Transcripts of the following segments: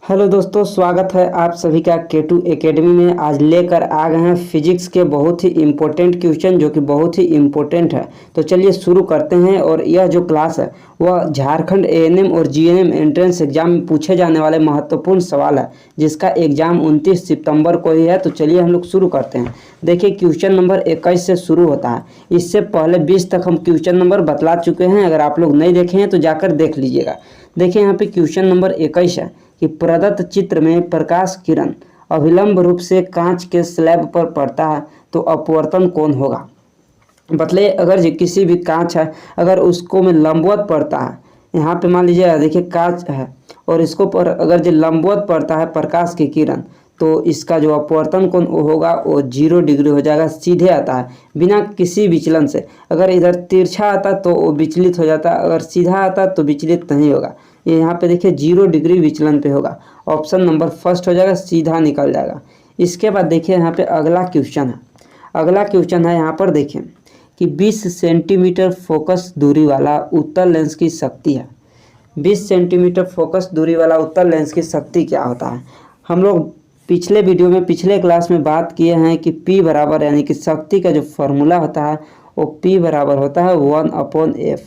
Hello दोस्तों, स्वागत है आप सभी का K2 एकेडमी में। आज लेकर आ गए हैं फिजिक्स के बहुत ही इम्पोर्टेंट क्वेश्चन जो कि बहुत ही इम्पोर्टेंट है। तो चलिए शुरू करते हैं। और यह जो क्लास है वह झारखंड एएनएम और जीएनएम एंट्रेंस एग्जाम में पूछे जाने वाले महत्वपूर्ण सवाल है, जिसका एग्जाम 29 सितंबर को ही है। तो चलिए हम लोग शुरू करते हैं। देखिए, क्वेश्चन नंबर 21 से शुरू होता है। इससे पहले 20 तक हम क्वेश्चन नंबर बतला चुके हैं। अगर आप लोग नहीं देखे हैं तो जाकर देख लीजिएगा। देखिए, यहाँ पे क्वेश्चन नंबर 21 है कि प्रदत्त चित्र में प्रकाश किरण अभिलंब रूप से कांच के स्लैब पर पड़ता है तो अपवर्तन कौन होगा। बतले अगर जो किसी भी कांच है, अगर उसको में लंबवत पड़ता है, यहाँ पे मान लीजिए देखिए कांच है और इसको पर अगर जो लंबवत पड़ता है प्रकाश की किरण, तो इसका जो अपवर्तन कोण होगा वो 0 डिग्री हो जाएगा। सीधे आता है बिना किसी विचलन से। अगर इधर तिरछा आता तो वो विचलित हो जाता, अगर सीधा आता तो विचलित नहीं होगा। ये यहाँ पे देखिए 0 डिग्री विचलन पे होगा। ऑप्शन नंबर फर्स्ट हो जाएगा, सीधा निकल जाएगा। इसके बाद देखिए यहाँ पे अगला क्वेश्चन है। अगला क्वेश्चन है यहाँ पर देखिए कि 20 सेंटीमीटर फोकस दूरी वाला उत्तल लेंस की शक्ति है। 20 सेंटीमीटर फोकस दूरी वाला उत्तल लेंस की शक्ति क्या होता है। हम लोग पिछले वीडियो में पिछले क्लास में बात किए हैं कि P बराबर यानी कि शक्ति का जो फॉर्मूला होता है वो P बराबर होता है 1/F।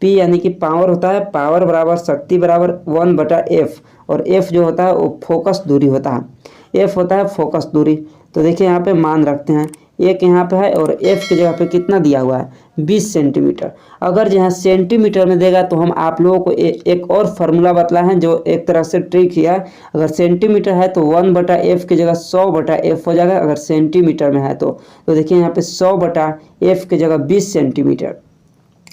P यानी कि पावर होता है, पावर बराबर शक्ति बराबर 1/F। और F जो होता है वो फोकस दूरी होता है। F होता है फोकस दूरी। तो देखिए यहाँ पे मान रखते हैं, एक यहाँ पे है और F की जगह पे कितना दिया हुआ है 20 सेंटीमीटर। अगर यहाँ सेंटीमीटर में देगा तो हम आप लोगों को एक और फार्मूला बतला है जो एक तरह से ट्रिक ही है। अगर सेंटीमीटर है तो 1/F की जगह 100/F हो जाएगा। अगर सेंटीमीटर में है तो देखिए यहाँ पे 100/F की जगह 20 सेंटीमीटर।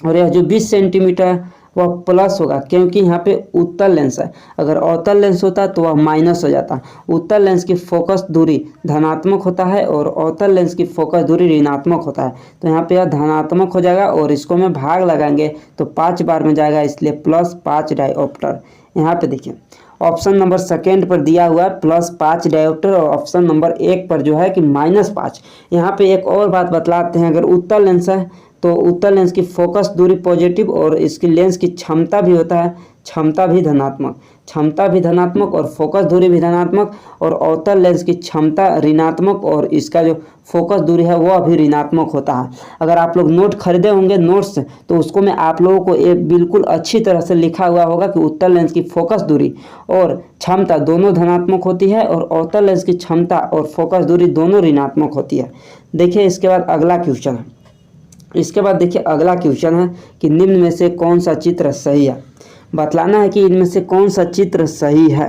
और यह जो 20 सेंटीमीटर है वह प्लस होगा क्योंकि यहाँ पे उत्तल लेंस है। अगर अवतल लेंस होता तो वह माइनस हो जाता। उत्तल लेंस की फोकस दूरी धनात्मक होता है और अवतल लेंस की फोकस दूरी ऋणात्मक होता है। तो यहाँ पे यह धनात्मक हो जाएगा और इसको में भाग लगाएंगे तो 5 बार में जाएगा, इसलिए +5 डायोप्टर। यहाँ पे देखिए ऑप्शन नंबर सेकेंड पर दिया हुआ है +5 डायोप्टर और ऑप्शन नंबर 1 पर जो है कि -5। यहाँ पे एक और बात बतलाते हैं, अगर उत्तल लेंस है तो उत्तल लेंस की फोकस दूरी पॉजिटिव और इसकी लेंस की क्षमता भी होता है, क्षमता भी धनात्मक और फोकस दूरी भी धनात्मक। और अवतल लेंस की क्षमता ऋणात्मक और इसका जो फोकस दूरी है वह भी ऋणात्मक होता है। अगर आप लोग नोट खरीदे होंगे नोट्स, तो उसको में आप लोगों को एक बिल्कुल अच्छी तरह से लिखा हुआ होगा कि उत्तल लेंस की फोकस दूरी और क्षमता दोनों धनात्मक होती है और अवतल लेंस की क्षमता और फोकस दूरी दोनों ऋणात्मक होती है। देखिए इसके बाद अगला क्वेश्चन है। इसके बाद देखिए अगला क्वेश्चन है कि निम्न में से कौन सा चित्र सही है। बतलाना है कि इनमें से कौन सा चित्र सही है।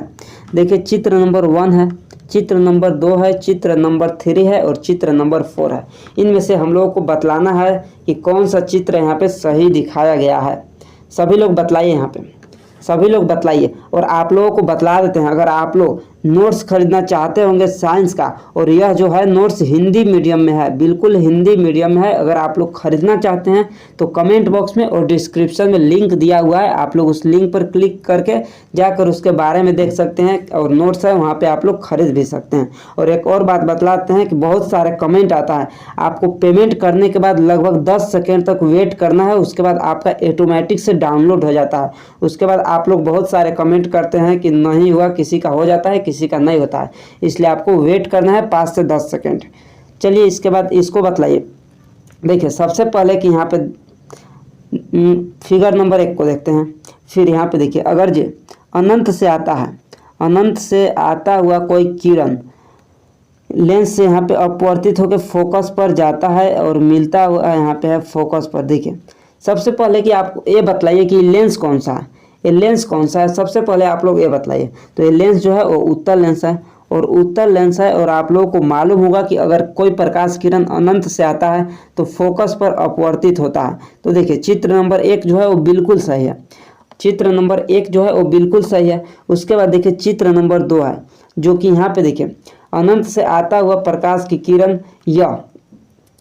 देखिए चित्र नंबर 1 है, चित्र नंबर 2 है, चित्र नंबर 3 है और चित्र नंबर 4 है। इनमें से हम लोगों को बतलाना है कि कौन सा चित्र यहाँ पे सही दिखाया गया है। सभी लोग बतलाइए, यहाँ पे सभी लोग बतलाइए। और आप लोगों को बतला देते हैं, अगर आप लोग नोट्स खरीदना चाहते होंगे साइंस का, और यह जो है नोट्स हिंदी मीडियम में है, बिल्कुल हिंदी मीडियम में है। अगर आप लोग खरीदना चाहते हैं तो कमेंट बॉक्स में और डिस्क्रिप्शन में लिंक दिया हुआ है, आप लोग उस लिंक पर क्लिक करके जाकर उसके बारे में देख सकते हैं और नोट्स है वहाँ पे आप लोग खरीद भी सकते हैं। और एक और बात बतलाते हैं कि बहुत सारे कमेंट आता है, आपको पेमेंट करने के बाद लगभग 10 सेकेंड तक वेट करना है, उसके बाद आपका ऑटोमेटिक से डाउनलोड हो जाता है। उसके बाद आप लोग बहुत सारे कमेंट करते हैं कि नहीं हुआ, किसी का हो जाता है किसी का नहीं होता है, इसलिए आपको वेट करना है 5 से 10 सेकेंड। चलिए इसके बाद इसको बतलाइए। देखिए सबसे पहले कि यहाँ पे फिगर नंबर 1 को देखते हैं। फिर यहाँ पे देखिए अगर जो अनंत से आता है, अनंत से आता हुआ कोई किरण लेंस से यहाँ पे अपवर्तित होकर फोकस पर जाता है और मिलता हुआ यहाँ पे है फोकस पर। देखिए सबसे पहले कि आप ये बतलाइए कि लेंस कौन सा है, ये लेंस कौन सा है, सबसे पहले आप लोग ये बतलाइए। तो ये लेंस जो है वो उत्तल लेंस है और उत्तल लेंस है। और आप लोगों को मालूम होगा कि अगर कोई प्रकाश किरण अनंत से आता है तो फोकस पर अपवर्तित होता है। तो देखिए चित्र नंबर 1 जो है वो बिल्कुल सही है, चित्र नंबर 1 जो है वो बिल्कुल सही है। उसके बाद देखिए चित्र नंबर 2 है जो कि यहाँ पे देखिए अनंत से आता हुआ प्रकाश की किरण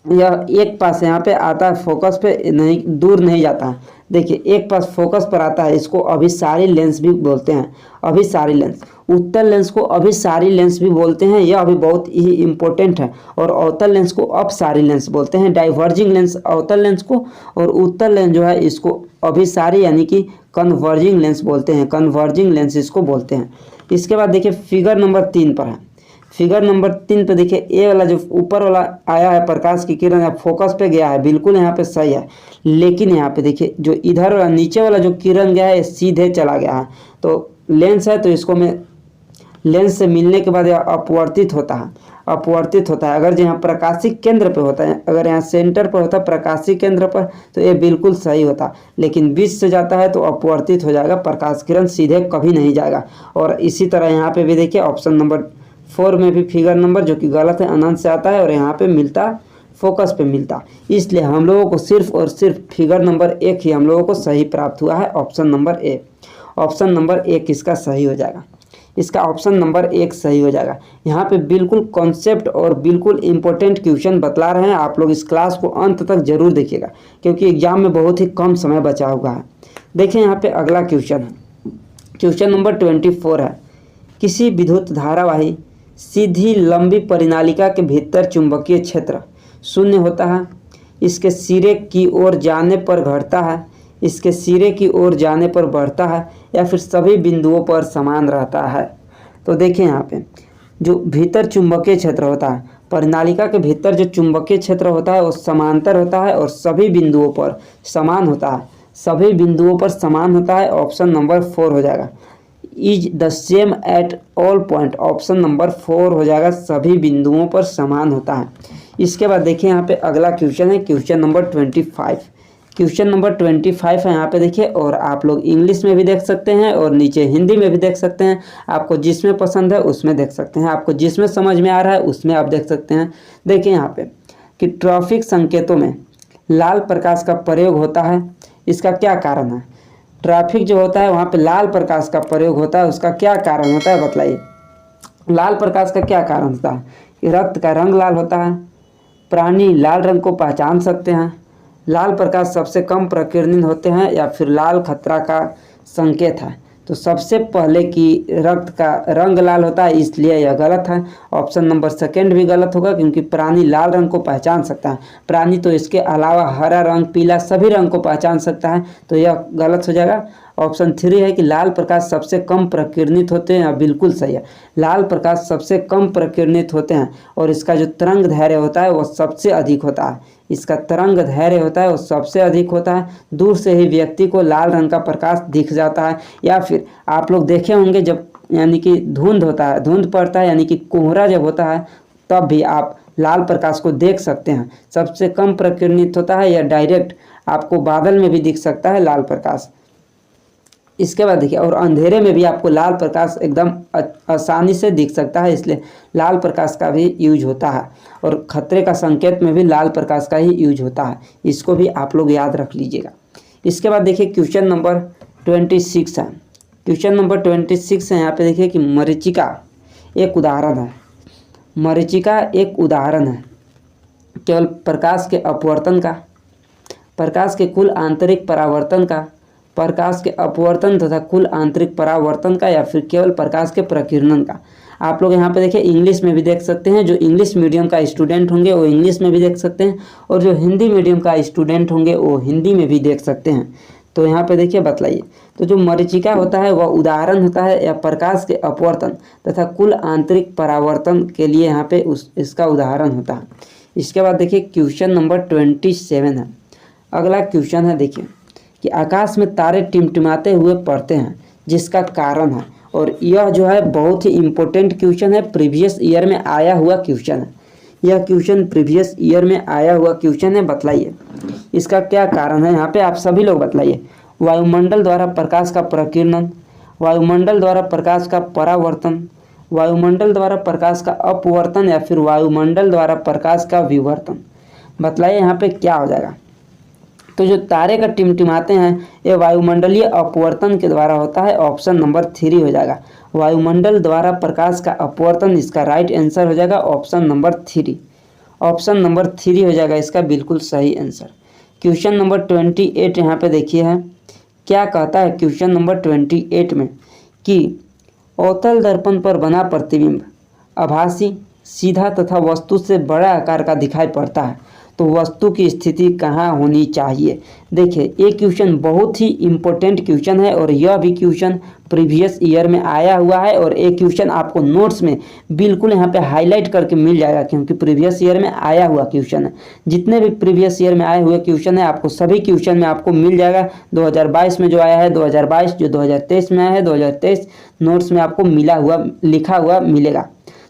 यह एक पास यहाँ पे आता है, फोकस पे नहीं, दूर नहीं जाता है। देखिए एक पास फोकस पर आता है, इसको अभिसारी लेंस भी बोलते हैं, अभिसारी लेंस। उत्तल लेंस को अभिसारी लेंस भी बोलते हैं, यह अभी बहुत ही इंपॉर्टेंट है। और अवतल लेंस को अपसारी लेंस बोलते हैं। डाइवर्जिंग लेंस अवतल लेंस को और उत्तल लेंस जो है इसको अभिसारी यानी कि कन्वर्जिंग लेंस बोलते हैं, कन्वर्जिंग लेंस इसको बोलते हैं। इसके बाद देखिए फिगर नंबर 3 पर है। फिगर नंबर 3 पे देखिए ए वाला जो ऊपर वाला आया है प्रकाश की किरण या फोकस पे गया है, बिल्कुल यहाँ पे सही है। लेकिन यहाँ पे देखिए जो इधर वाला नीचे वाला जो किरण गया है सीधे चला गया है। तो लेंस है तो इसको मैं लेंस से मिलने के बाद यह अपवर्तित होता है, अपवर्तित होता है। अगर यहाँ प्रकाशिक केंद्र पे होता है, अगर यहाँ सेंटर पर होता है प्रकाशिक केंद्र पर तो ये बिल्कुल सही होता, लेकिन बीच से जाता है तो अपवर्तित हो जाएगा, प्रकाश किरण सीधे कभी नहीं जाएगा। और इसी तरह यहाँ पे भी देखिए ऑप्शन नंबर 4 में भी फिगर नंबर जो कि गलत है, अनंत से आता है और यहाँ पे मिलता फोकस पे मिलता, इसलिए हम लोगों को सिर्फ और सिर्फ फिगर नंबर 1 ही हम लोगों को सही प्राप्त हुआ है, option number A. Option number 1 इसका सही हो जाएगा, इसका ऑप्शन नंबर 1 सही हो जाएगा। यहाँ पे बिल्कुल कॉन्सेप्ट और बिल्कुल इम्पोर्टेंट क्वेश्चन बतला रहे हैं, आप लोग इस क्लास को अंत तक जरूर देखिएगा क्योंकि एग्जाम में बहुत ही कम समय बचा हुआ है। देखिए यहाँ पे अगला क्वेश्चन है, क्वेश्चन नंबर 24 है। किसी विद्युत धारावाही सीधी लंबी परिनालिका के भीतर चुंबकीय क्षेत्र शून्य होता है, इसके सिरे की ओर जाने पर घटता है, इसके सिरे की ओर जाने पर बढ़ता है या फिर सभी बिंदुओं पर समान रहता है। तो देखिए यहाँ पे जो भीतर चुंबकीय क्षेत्र होता है, परिनालिका के भीतर जो चुंबकीय क्षेत्र होता है वो समांतर होता है और सभी बिंदुओं पर समान होता है, सभी बिंदुओं पर समान होता है, ऑप्शन नंबर 4 हो जाएगा। Is the same at all point, option number 4 हो जाएगा, सभी बिंदुओं पर समान होता है। इसके बाद देखिए यहाँ पे अगला क्वेश्चन है, क्वेश्चन नंबर 25। क्वेश्चन नंबर 25 है यहाँ पे देखिए, और आप लोग इंग्लिश में भी देख सकते हैं और नीचे हिंदी में भी देख सकते हैं, आपको जिसमें पसंद है उसमें देख सकते हैं, आपको जिसमें समझ में आ रहा है उसमें आप देख सकते हैं। देखिए यहाँ पे कि ट्रैफिक संकेतों में लाल प्रकाश का प्रयोग होता है, इसका क्या कारण है? ट्रैफिक जो होता है वहाँ पे लाल प्रकाश का प्रयोग होता है, उसका क्या कारण होता है बताइए। लाल प्रकाश का क्या कारण होता है? रक्त का रंग लाल होता है, प्राणी लाल रंग को पहचान सकते हैं, लाल प्रकाश सबसे कम प्रकीर्णन होते हैं या फिर लाल खतरा का संकेत है। तो सबसे पहले कि रक्त का रंग लाल होता है, इसलिए यह गलत है, ऑप्शन नंबर 2 भी गलत होगा क्योंकि प्राणी लाल रंग को पहचान सकता है। प्राणी तो इसके अलावा हरा रंग, पीला सभी रंग को पहचान सकता है, तो यह गलत हो जाएगा। ऑप्शन 3 है कि लाल प्रकाश सबसे कम प्रकीर्णित होते हैं, बिल्कुल सही है, लाल प्रकाश सबसे कम प्रकीर्णित होते हैं और इसका जो तरंग धैर्य होता है वो सबसे अधिक होता है, इसका तरंग धैर्य होता है वो सबसे अधिक होता है। दूर से ही व्यक्ति को लाल रंग का प्रकाश दिख जाता है, या फिर आप लोग देखे होंगे जब यानी कि धुंध होता है, धुंध पड़ता है यानी कि कोहरा जब होता है तब भी आप लाल प्रकाश को देख सकते हैं। सबसे कम प्रकीर्णित होता है या डायरेक्ट आपको बादल में भी दिख सकता है लाल प्रकाश। इसके बाद देखिए, और अंधेरे में भी आपको लाल प्रकाश एकदम आसानी से दिख सकता है, इसलिए लाल प्रकाश का भी यूज होता है, और खतरे का संकेत में भी लाल प्रकाश का ही यूज होता है, इसको भी आप लोग याद रख लीजिएगा। इसके बाद देखिए क्वेश्चन नंबर 26 है, क्वेश्चन नंबर 26 है। यहाँ पे देखिए कि मरीचिका एक उदाहरण है, मरीचिका एक उदाहरण है केवल प्रकाश के अपवर्तन का, प्रकाश के कुल आंतरिक परावर्तन का, प्रकाश के अपवर्तन तथा कुल आंतरिक परावर्तन का, या फिर केवल प्रकाश के प्रकीर्णन का। आप लोग यहाँ पे देखिए इंग्लिश में भी देख सकते हैं, जो इंग्लिश मीडियम का स्टूडेंट होंगे वो इंग्लिश में भी देख सकते हैं, और जो हिंदी मीडियम का स्टूडेंट होंगे वो हिंदी में भी देख सकते हैं। तो यहाँ पे देखिए बतलाइए, तो जो मरीचिका होता है वह उदाहरण होता है या प्रकाश के अपवर्तन तथा कुल आंतरिक परावर्तन के लिए यहाँ पे इसका उदाहरण होता है। इसके बाद देखिए क्वेश्चन नंबर 27 है। अगला क्वेश्चन है देखिए कि आकाश में तारे टिमटिमाते हुए पड़ते हैं, जिसका कारण है, और यह जो है बहुत ही इम्पोर्टेंट क्वेश्चन है, प्रीवियस ईयर में आया हुआ क्वेश्चन है, यह क्वेश्चन प्रीवियस ईयर में आया हुआ क्वेश्चन है। बतलाइए इसका क्या कारण है, यहाँ पे आप सभी लोग बतलाइए। वायुमंडल द्वारा प्रकाश का प्रकीर्णन, वायुमंडल द्वारा प्रकाश का परावर्तन, वायुमंडल द्वारा प्रकाश का अपवर्तन, या फिर वायुमंडल द्वारा प्रकाश का विवर्तन। बतलाइए यहाँ पे क्या हो जाएगा। तो जो तारे का टिमटिमाते हैं ये वायुमंडलीय अपवर्तन के द्वारा होता है, ऑप्शन नंबर 3 हो जाएगा, वायुमंडल द्वारा प्रकाश का अपवर्तन, इसका राइट आंसर हो जाएगा ऑप्शन नंबर 3, ऑप्शन नंबर 3 हो जाएगा इसका बिल्कुल सही आंसर। क्वेश्चन नंबर 28 यहाँ पे देखिए है, क्या कहता है क्वेश्चन नंबर 28 में कि अवतल दर्पण पर बना प्रतिबिंब आभासी, सीधा तथा वस्तु से बड़ा आकार का दिखाई पड़ता है। तो वस्तु की स्थिति कहाँ होनी चाहिए। देखिए ये क्वेश्चन बहुत ही इम्पोर्टेंट क्वेश्चन है और यह भी क्वेश्चन प्रीवियस ईयर में आया हुआ है और एक क्वेश्चन आपको नोट्स में बिल्कुल यहाँ पे हाईलाइट करके मिल जाएगा, क्योंकि प्रीवियस ईयर में आया हुआ क्वेश्चन है। जितने भी प्रीवियस ईयर में आए हुए क्वेश्चन है आपको सभी क्वेश्चन में आपको मिल जाएगा। 2022 में जो आया है 2022, जो 2023 में आया है 2023 नोट्स में आपको लिखा हुआ मिलेगा।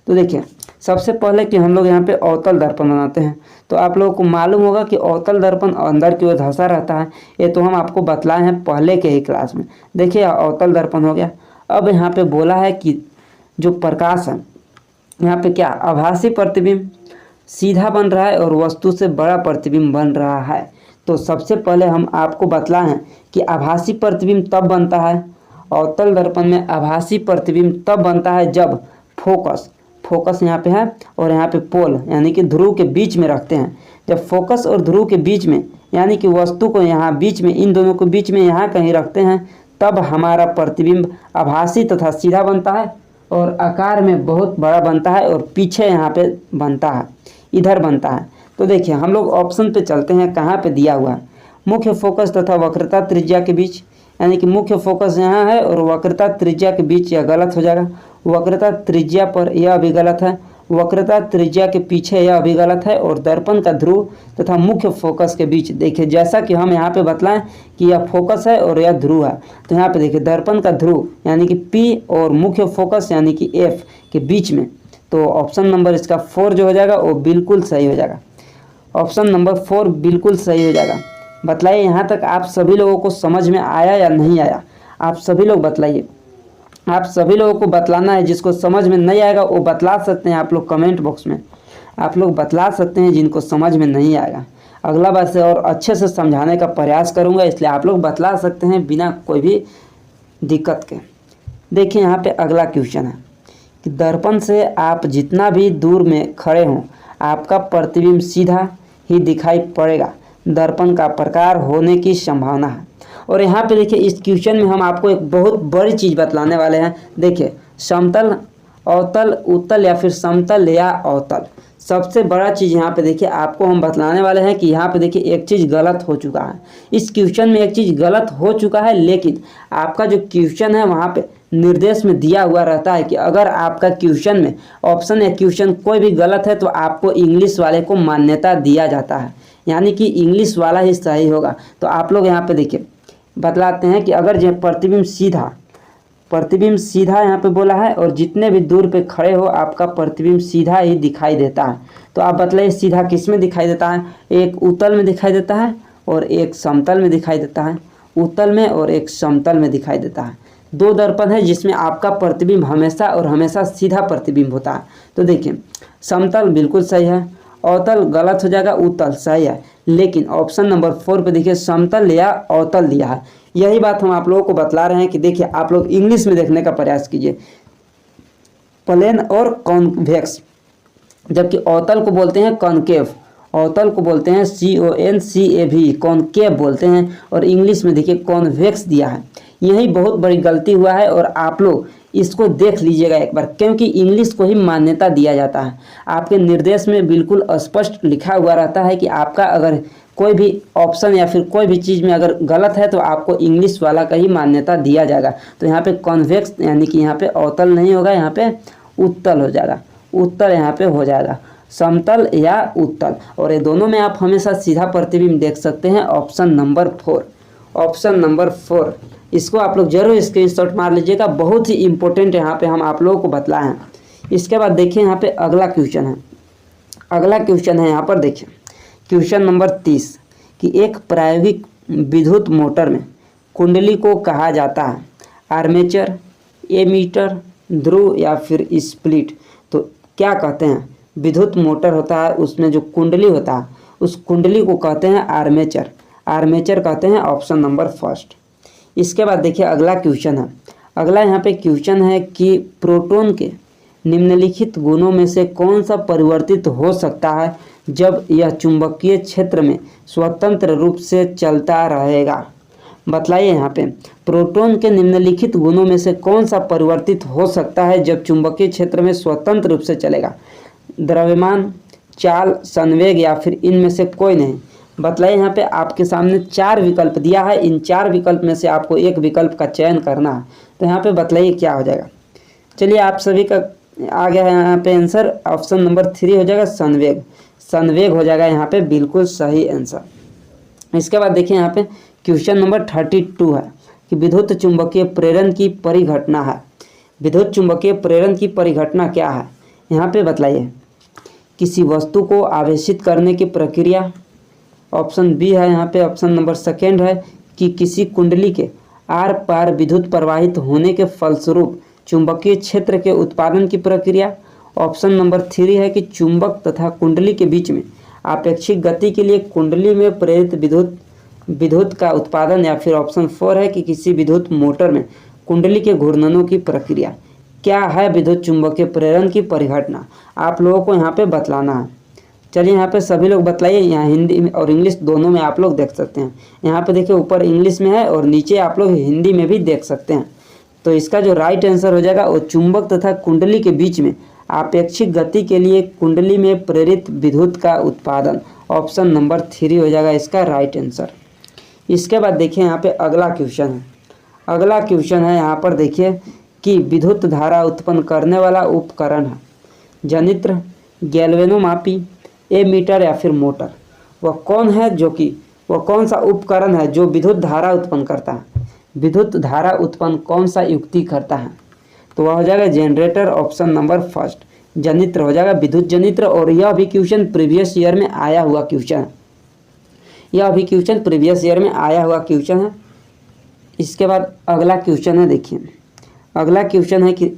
तो देखिए सबसे पहले कि हम लोग यहाँ पे अवतल दर्पण बनाते हैं, तो आप लोगों को मालूम होगा कि अवतल दर्पण अंदर की ओर धंसा रहता है। ये तो हम आपको बतलाए हैं पहले के ही क्लास में। देखिए अवतल दर्पण हो गया। अब यहाँ पे बोला है कि जो प्रकाश है यहाँ पे क्या आभासी प्रतिबिंब सीधा बन रहा है और वस्तु से बड़ा प्रतिबिंब बन रहा है। तो सबसे पहले हम आपको बतलाए हैं कि आभासी प्रतिबिंब तब बनता है, अवतल दर्पण में आभासी प्रतिबिंब तब बनता है जब फोकस यहाँ पे है और यहाँ पे पोल यानी कि ध्रुव के बीच में रखते हैं। जब फोकस और ध्रुव के बीच में यानी कि वस्तु को यहाँ बीच में, इन दोनों के बीच में यहाँ कहीं रखते हैं, तब हमारा प्रतिबिंब आभासी तथा सीधा बनता है और आकार में बहुत बड़ा बनता है और पीछे यहाँ पे बनता है, इधर बनता है। तो देखिए हम लोग ऑप्शन पे चलते हैं, कहाँ पे दिया हुआ है मुख्य फोकस तथा वक्रता त्रिज्या के बीच, यानी कि मुख्य फोकस यहाँ है और वक्रता त्रिज्या के बीच, यह गलत हो जाएगा। वक्रता त्रिज्या पर यह भी गलत है, वक्रता त्रिज्या के पीछे यह भी गलत है और दर्पण का ध्रुव तथा मुख्य फोकस के बीच, देखिए जैसा कि हम यहाँ पे बतलाएं कि यह फोकस है और यह ध्रुव है, तो यहाँ पे देखिए दर्पण का ध्रुव यानी कि P और मुख्य फोकस यानी कि F के बीच में। तो ऑप्शन नंबर इसका 4 जो हो जाएगा वो बिल्कुल सही हो जाएगा। ऑप्शन नंबर 4 बिल्कुल सही हो जाएगा। बतलाइए यहाँ तक आप सभी लोगों को समझ में आया या नहीं आया, आप सभी लोग बतलाइए। आप सभी लोगों को बतलाना है, जिसको समझ में नहीं आएगा वो बतला सकते हैं आप लोग कमेंट बॉक्स में, आप लोग बतला सकते हैं जिनको समझ में नहीं आएगा। अगला बार से और अच्छे से समझाने का प्रयास करूंगा, इसलिए आप लोग बतला सकते हैं बिना कोई भी दिक्कत के। देखिए यहाँ पे अगला क्वेश्चन है कि दर्पण से आप जितना भी दूर में खड़े हों आपका प्रतिबिंब सीधा ही दिखाई पड़ेगा, दर्पण का प्रकार होने की संभावना है। और यहाँ पे देखिए इस क्वेश्चन में हम आपको एक बहुत बड़ी चीज़ बतलाने वाले हैं। देखिए समतल, अवतल, उत्तल या फिर समतल या अवतल, सबसे बड़ा चीज़ यहाँ पे देखिए आपको हम बतलाने वाले हैं कि यहाँ पे देखिए एक चीज़ गलत हो चुका है। इस क्वेश्चन में एक चीज़ गलत हो चुका है, लेकिन आपका जो क्वेश्चन है वहाँ पे निर्देश में दिया हुआ रहता है कि अगर आपका क्वेश्चन में ऑप्शन या क्वेश्चन कोई भी गलत है तो आपको इंग्लिश वाले को मान्यता दिया जाता है, यानी कि इंग्लिश वाला ही सही होगा। तो आप लोग यहाँ पे देखिए बतलाते हैं कि अगर जो प्रतिबिंब सीधा यहाँ पे बोला है और जितने भी दूर पे खड़े हो आपका प्रतिबिंब सीधा ही दिखाई देता है, तो आप बतलाइए सीधा किस में दिखाई देता है। एक उत्तल में दिखाई देता है और एक समतल में दिखाई देता है, उत्तल में और एक समतल में दिखाई देता है। दो दर्पण है जिसमें आपका प्रतिबिंब हमेशा और हमेशा सीधा प्रतिबिंब होता है। तो देखिए समतल बिल्कुल सही है, अवतल गलत हो जाएगा, उत्तल सही है। लेकिन ऑप्शन नंबर 4 पे देखिए समतल या अवतल दिया है। यही बात हम आप लोगों को बतला रहे हैं कि देखिए आप लोग इंग्लिश में देखने का प्रयास कीजिए, प्लेन और कॉन्वेक्स, जबकि अवतल को बोलते हैं कॉनकेव, अवतल को बोलते हैं CONCAV, कॉनकेव बोलते हैं, और इंग्लिश में देखिए कॉन्वेक्स दिया है। यही बहुत बड़ी गलती हुआ है और आप लोग इसको देख लीजिएगा एक बार, क्योंकि इंग्लिश को ही मान्यता दिया जाता है। आपके निर्देश में बिल्कुल स्पष्ट लिखा हुआ रहता है कि आपका अगर कोई भी ऑप्शन या फिर कोई भी चीज़ में अगर गलत है तो आपको इंग्लिश वाला का ही मान्यता दिया जाएगा। तो यहाँ पे कॉन्वेक्स यानी कि यहाँ पे अवतल नहीं होगा, यहाँ पे उत्तल हो जाएगा, उत्तल यहाँ पे हो जाएगा, समतल या उत्तल। और ये दोनों में आप हमेशा सीधा प्रतिबिंब देख सकते हैं। ऑप्शन नंबर 4, ऑप्शन नंबर 4, इसको आप लोग जरूर स्क्रीनशॉट मार लीजिएगा, बहुत ही इंपॉर्टेंट यहाँ पे हम आप लोगों को बतलाए हैं। इसके बाद देखिए यहाँ पे अगला क्वेश्चन है, अगला क्वेश्चन है यहाँ पर देखिए क्वेश्चन नंबर 30 कि एक प्रायोगिक विद्युत मोटर में कुंडली को कहा जाता है आर्मेचर, एमीटर, ध्रुव या फिर स्प्लिट। तो क्या कहते हैं, विद्युत मोटर होता है उसमें जो कुंडली होता है उस कुंडली को कहते हैं आर्मेचर, आर्मेचर कहते हैं, ऑप्शन नंबर 1। इसके बाद देखिए अगला क्वेश्चन है, अगला यहाँ पे क्वेश्चन है कि प्रोटॉन के निम्नलिखित गुणों में से कौन सा परिवर्तित हो सकता है जब यह चुंबकीय क्षेत्र में स्वतंत्र रूप से चलता रहेगा। बतलाइए यहाँ पे प्रोटॉन के निम्नलिखित गुणों में से कौन सा परिवर्तित हो सकता है जब चुंबकीय क्षेत्र में स्वतंत्र रूप से चलेगा। द्रव्यमान, चाल, संवेग या फिर इनमें से कोई नहीं। बतलाइए। यहाँ पे आपके सामने 4 विकल्प दिया है, इन 4 विकल्प में से आपको एक विकल्प का चयन करना है। तो यहाँ पे बतलाइए क्या हो जाएगा। चलिए आप सभी का आ गया है यहाँ पे आंसर। ऑप्शन नंबर 3 हो जाएगा संवेग। संवेग हो जाएगा यहाँ पे बिल्कुल सही आंसर। इसके बाद देखिए यहाँ पे क्वेश्चन नंबर 32 है कि विद्युत चुंबकीय प्रेरण की परिघटना है। विद्युत चुंबकीय प्रेरण की परिघटना क्या है, यहाँ पे बतलाइए। किसी वस्तु को आवेशित करने की प्रक्रिया। ऑप्शन बी है यहाँ पे, ऑप्शन नंबर 2 है कि किसी कुंडली के आर पार विद्युत प्रवाहित होने के फलस्वरूप चुंबकीय क्षेत्र के उत्पादन की प्रक्रिया। ऑप्शन नंबर 3 है कि चुंबक तथा कुंडली के बीच में आपेक्षिक गति के लिए कुंडली में प्रेरित विद्युत का उत्पादन। या फिर ऑप्शन 4 है कि किसी विद्युत मोटर में कुंडली के घूर्णनों की प्रक्रिया। क्या है विद्युत चुंबकीय प्रेरण की परिघटना, आप लोगों को यहाँ पे बतलाना है। चलिए यहाँ पे सभी लोग बतलाइए। यहाँ हिंदी और इंग्लिश दोनों में आप लोग देख सकते हैं। यहाँ पे देखिए ऊपर इंग्लिश में है और नीचे आप लोग हिंदी में भी देख सकते हैं। तो इसका जो राइट आंसर हो जाएगा वो चुंबक तथा कुंडली के बीच में आपेक्षिक गति के लिए कुंडली में प्रेरित विद्युत का उत्पादन। ऑप्शन नंबर 3 हो जाएगा इसका राइट आंसर। इसके बाद देखिए यहाँ पे अगला क्वेश्चन है। अगला क्वेश्चन है यहाँ पर देखिए कि विद्युत धारा उत्पन्न करने वाला उपकरण है जनित्र, गैल्वेनोमापी, एमीटर या फिर मोटर। वह कौन है वह कौन सा उपकरण है जो विद्युत धारा उत्पन्न करता है। विद्युत धारा उत्पन्न कौन सा युक्ति करता है, तो वह हो जाएगा जनरेटर। ऑप्शन नंबर 1 जनित्र हो जाएगा, विद्युत जनित्र। और यह भी क्वेश्चन प्रीवियस ईयर में आया हुआ क्वेश्चन है। यह भी क्वेश्चन प्रीवियस ईयर में आया हुआ क्वेश्चन है। इसके बाद अगला क्वेश्चन है, देखिए अगला क्वेश्चन है कि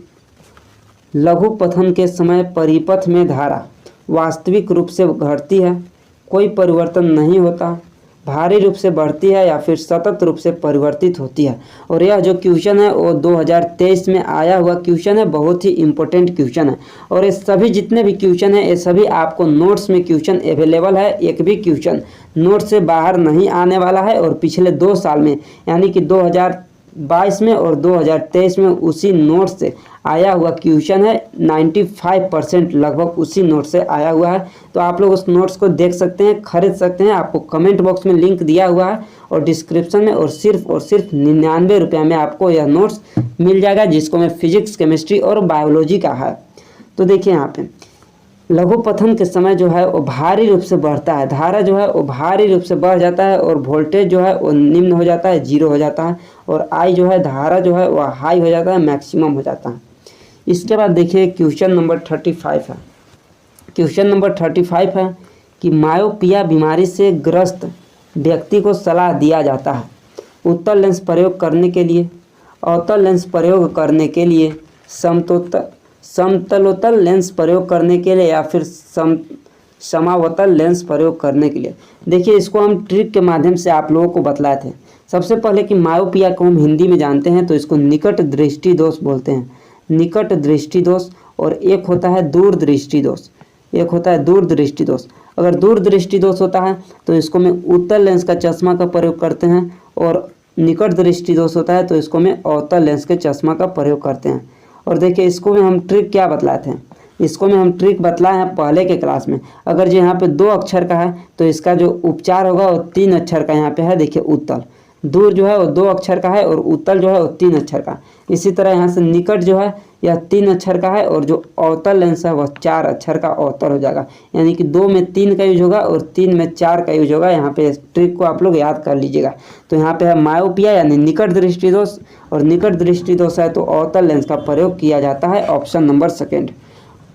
लघु पथन के समय परिपथ में धारा वास्तविक रूप से घटती है, कोई परिवर्तन नहीं होता, भारी रूप से बढ़ती है या फिर सतत रूप से परिवर्तित होती है। और यह जो क्वेश्चन है वो 2023 में आया हुआ क्वेश्चन है, बहुत ही इम्पोर्टेंट क्वेश्चन है। और ये सभी जितने भी क्वेश्चन है ये सभी आपको नोट्स में क्वेश्चन अवेलेबल है। एक भी क्वेश्चन नोट से बाहर नहीं आने वाला है। और पिछले 2 साल में यानी कि 2022 में और 2023 में उसी नोट से आया हुआ क्वेश्चन है। 95% लगभग उसी नोट से आया हुआ है। तो आप लोग उस नोट्स को देख सकते हैं, खरीद सकते हैं। आपको कमेंट बॉक्स में लिंक दिया हुआ है और डिस्क्रिप्शन में। और सिर्फ 99 रुपये में आपको यह नोट्स मिल जाएगा, जिसको में फिजिक्स, केमिस्ट्री और बायोलॉजी का है। तो देखिए यहाँ पे लघु पथन के समय जो है वो भारी रूप से बढ़ता है, धारा जो है वो भारी रूप से बढ़ जाता है। और वोल्टेज जो है वो निम्न हो जाता है, 0 हो जाता है। और आई जो है धारा जो है वह हाई हो जाता है, मैक्सिमम हो जाता है। इसके बाद देखिए क्वेश्चन नंबर 35 है। क्वेश्चन नंबर 35 है कि मायोपिया बीमारी से ग्रस्त व्यक्ति को सलाह दिया जाता है उत्तल लेंस प्रयोग करने के लिए, अवतल लेंस प्रयोग करने के लिए, समतलोत्तल लेंस प्रयोग करने के लिए या फिर समावतल लेंस प्रयोग करने के लिए। देखिए इसको हम ट्रिक के माध्यम से आप लोगों को बतलाए थे। सबसे पहले कि मायोपिया को हम हिंदी में जानते हैं तो इसको निकट दृष्टि दोष बोलते हैं, निकट दृष्टि दोष। और एक होता है दूर दृष्टि दोष, एक होता है दूर दृष्टि दोष। अगर दूर दृष्टि दोष होता है तो इसको में उत्तल लेंस का चश्मा का प्रयोग करते हैं। और निकट दृष्टि दोष होता है तो इसको में अवतल लेंस के चश्मा का प्रयोग करते हैं। और देखिए इसको में हम ट्रिक क्या बतलाए थे, इसको में हम ट्रिक बतलाए हैं पहले के क्लास में। अगर जो यहाँ पे 2 अक्षर का है तो इसका जो उपचार होगा वो 3 अक्षर का यहाँ पे है। देखिए उत्तल, दूर जो है वो 2 अक्षर का है और उत्तल जो है वो 3 अक्षर का। इसी तरह यहाँ से निकट जो है यह 3 अक्षर का है और जो अवतल लेंस है वह 4 अक्षर का अवतल हो जाएगा। यानी कि 2 में 3 का यूज होगा और 3 में 4 का यूज होगा। यहाँ पे इस ट्रिक को आप लोग याद कर लीजिएगा। तो यहाँ पे है मायोपिया यानी निकट दृष्टि दोष, और निकट दृष्टि दोष है तो अवतल लेंस का प्रयोग किया जाता है। ऑप्शन नंबर 2,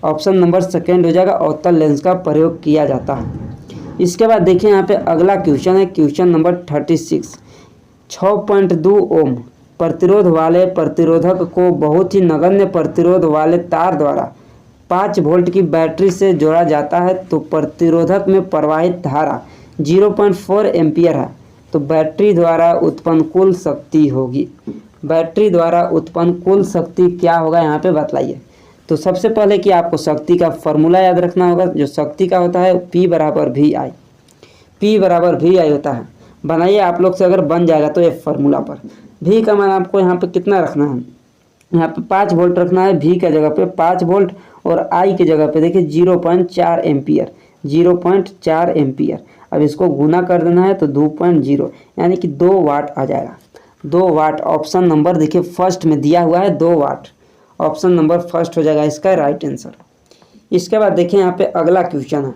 ऑप्शन नंबर 2 हो जाएगा, अवतल लेंस का प्रयोग किया जाता है। इसके बाद देखिए यहाँ पे अगला क्वेश्चन है, क्वेश्चन नंबर 36। 6.2 ओम प्रतिरोध वाले प्रतिरोधक को बहुत ही नगण्य प्रतिरोध वाले तार द्वारा 5 वोल्ट की बैटरी से जोड़ा जाता है तो प्रतिरोधक में प्रवाहित धारा 0.4 एम्पियर है। तो बैटरी द्वारा उत्पन्न कुल शक्ति होगी, बैटरी द्वारा उत्पन्न कुल शक्ति क्या होगा यहाँ पे बतलाइए। तो सबसे पहले कि आपको शक्ति का फॉर्मूला याद रखना होगा। जो शक्ति का होता है P बराबर VI, P बराबर VI होता है। बनाइए आप लोग से अगर बन जाएगा तो ये फार्मूला पर। V का मान आपको यहाँ पे कितना रखना है, यहाँ पे 5 वोल्ट रखना है। V के जगह पे 5 वोल्ट और I की जगह पे देखिए 0.4 एम्पियर। 0.4 एम्पियर। अब इसको गुना कर देना है तो 2.0 यानी कि 2 वाट आ जाएगा। 2 वाट ऑप्शन नंबर देखिए फर्स्ट में दिया हुआ है 2 वाट। ऑप्शन नंबर फर्स्ट हो जाएगा इसका राइट आंसर। इसके बाद देखिए यहाँ पे अगला क्वेश्चन है।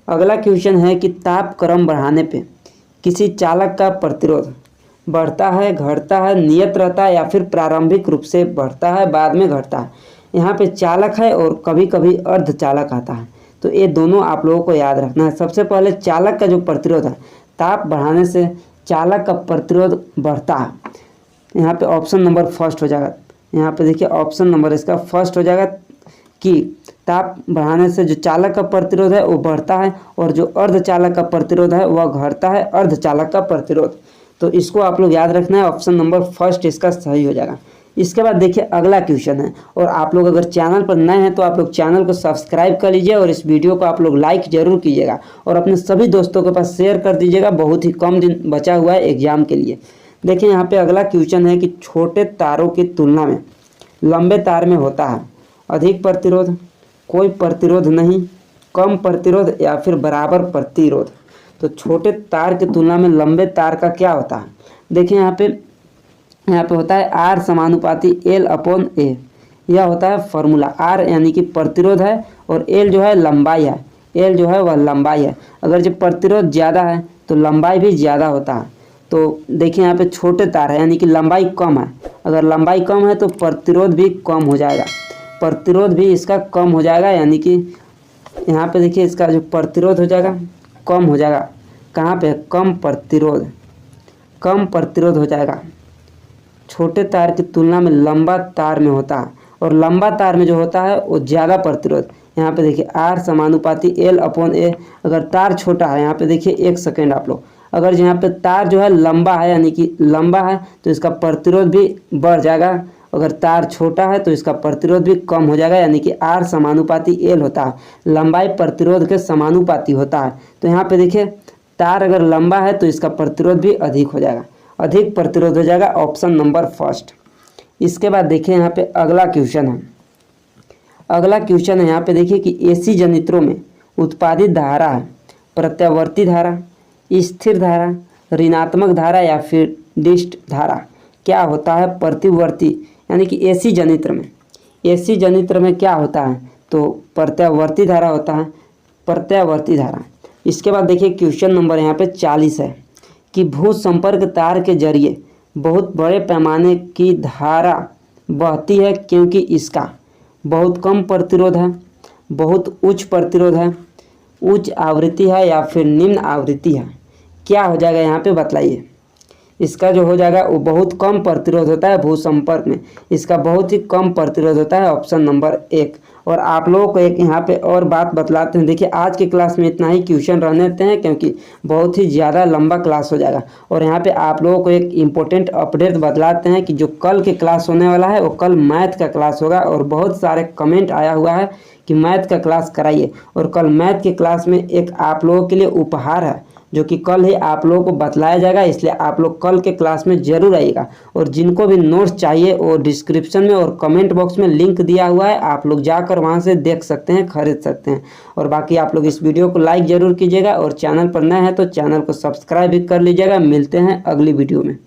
अगला क्वेश्चन है कि ताप क्रम बढ़ाने पे किसी चालक का प्रतिरोध बढ़ता है, घटता है, नियत रहता है या फिर प्रारंभिक रूप से बढ़ता है बाद में घटता है। यहाँ पे चालक है और कभी कभी अर्धचालक आता है, तो ये दोनों आप लोगों को याद रखना है। सबसे पहले चालक का जो प्रतिरोध है, ताप बढ़ाने से चालक का प्रतिरोध बढ़ता है। यहाँ पे ऑप्शन नंबर फर्स्ट हो जाएगा। यहाँ पे देखिए ऑप्शन नंबर इसका फर्स्ट हो जाएगा कि ताप बढ़ाने से जो चालक का प्रतिरोध है वो बढ़ता है और जो अर्धचालक का प्रतिरोध है वह घटता है, अर्धचालक का प्रतिरोध। तो इसको आप लोग याद रखना है, ऑप्शन नंबर फर्स्ट इसका सही हो जाएगा। इसके बाद देखिए अगला क्वेश्चन है, और आप लोग अगर चैनल पर नए हैं तो आप लोग चैनल को सब्सक्राइब कर लीजिए और इस वीडियो को आप लोग लाइक जरूर कीजिएगा और अपने सभी दोस्तों के पास शेयर कर दीजिएगा। बहुत ही कम दिन बचा हुआ है एग्जाम के लिए। देखिए यहाँ पे अगला क्वेश्चन है कि छोटे तारों की तुलना में लंबे तार में होता है अधिक प्रतिरोध, कोई प्रतिरोध नहीं, कम प्रतिरोध या फिर बराबर प्रतिरोध। तो छोटे तार की तुलना में लंबे तार का क्या होता है? देखिए यहाँ पे होता है R समानुपाती L/A। यह होता है फॉर्मूला। R यानी कि प्रतिरोध है और L जो है लंबाई है। L जो है वह लंबाई है। अगर जब प्रतिरोध ज़्यादा है तो लंबाई भी ज़्यादा होता है। तो देखिए यहाँ पे छोटे तार है यानी कि लंबाई कम है। अगर लंबाई कम है तो प्रतिरोध भी कम हो जाएगा, प्रतिरोध भी इसका कम हो जाएगा। यानी कि यहाँ पे देखिए इसका जो प्रतिरोध हो जाएगा कम हो जाएगा। कहाँ पे? कम प्रतिरोध हो जाएगा। छोटे तार की तुलना में लंबा तार में होता है और लंबा तार में जो होता है वो ज़्यादा प्रतिरोध। यहाँ पे देखिए R समानुपाती L/A। अगर तार छोटा है, यहाँ पे देखिए एक सेकेंड आप लोग, अगर यहाँ पे तार जो है लंबा है यानी कि लंबा है तो इसका प्रतिरोध भी बढ़ जाएगा। अगर तार छोटा है तो इसका प्रतिरोध भी कम हो जाएगा। यानी कि R समानुपाती L होता है, लंबाई प्रतिरोध के समानुपाती होता है। तो यहाँ पे देखिए तार अगर लंबा है तो इसका प्रतिरोध भी अधिक हो जाएगा, अधिक प्रतिरोध हो जाएगा। Option number first. इसके बाद देखिए यहाँ पे अगला क्वेश्चन है। अगला क्वेश्चन है यहाँ पे देखिए कि AC जनरेटरों में उत्पादित धारा है प्रत्यावर्ती धारा, स्थिर धारा, ऋणात्मक धारा या फिर डिस्ट धारा। क्या होता है प्रतिवर्ती? यानी कि AC जनरेटर में क्या होता है? तो प्रत्यावर्ती धारा होता है, प्रत्यावर्ती धारा। इसके बाद देखिए क्वेश्चन नंबर यहाँ पे 40 है कि भू संपर्क तार के जरिए बहुत बड़े पैमाने की धारा बहती है क्योंकि इसका बहुत कम प्रतिरोध है, बहुत उच्च प्रतिरोध है, उच्च आवृत्ति है या फिर निम्न आवृत्ति है। क्या हो जाएगा यहाँ पे बतलाइए? इसका जो हो जाएगा वो बहुत कम प्रतिरोध होता है भू संपर्क में, इसका बहुत ही कम प्रतिरोध होता है। Option number 1। और आप लोगों को एक यहाँ पे और बात बतलाते हैं। देखिए आज की क्लास में इतना ही क्वेश्चन रहने देते हैं क्योंकि बहुत ही ज़्यादा लंबा क्लास हो जाएगा। और यहाँ पे आप लोगों को एक इम्पोर्टेंट अपडेट बतलाते हैं कि जो कल के क्लास होने वाला है वो कल मैथ का क्लास होगा। और बहुत सारे कमेंट आया हुआ है कि मैथ का क्लास कराइए, और कल मैथ के क्लास में एक आप लोगों के लिए उपहार है जो कि कल ही आप लोगों को बतलाया जाएगा। इसलिए आप लोग कल के क्लास में ज़रूर आइएगा। और जिनको भी नोट्स चाहिए वो डिस्क्रिप्शन में और कमेंट बॉक्स में लिंक दिया हुआ है, आप लोग जाकर वहां से देख सकते हैं, खरीद सकते हैं। और बाकी आप लोग इस वीडियो को लाइक ज़रूर कीजिएगा और चैनल पर नए हैं तो चैनल को सब्सक्राइब भी कर लीजिएगा। मिलते हैं अगली वीडियो में।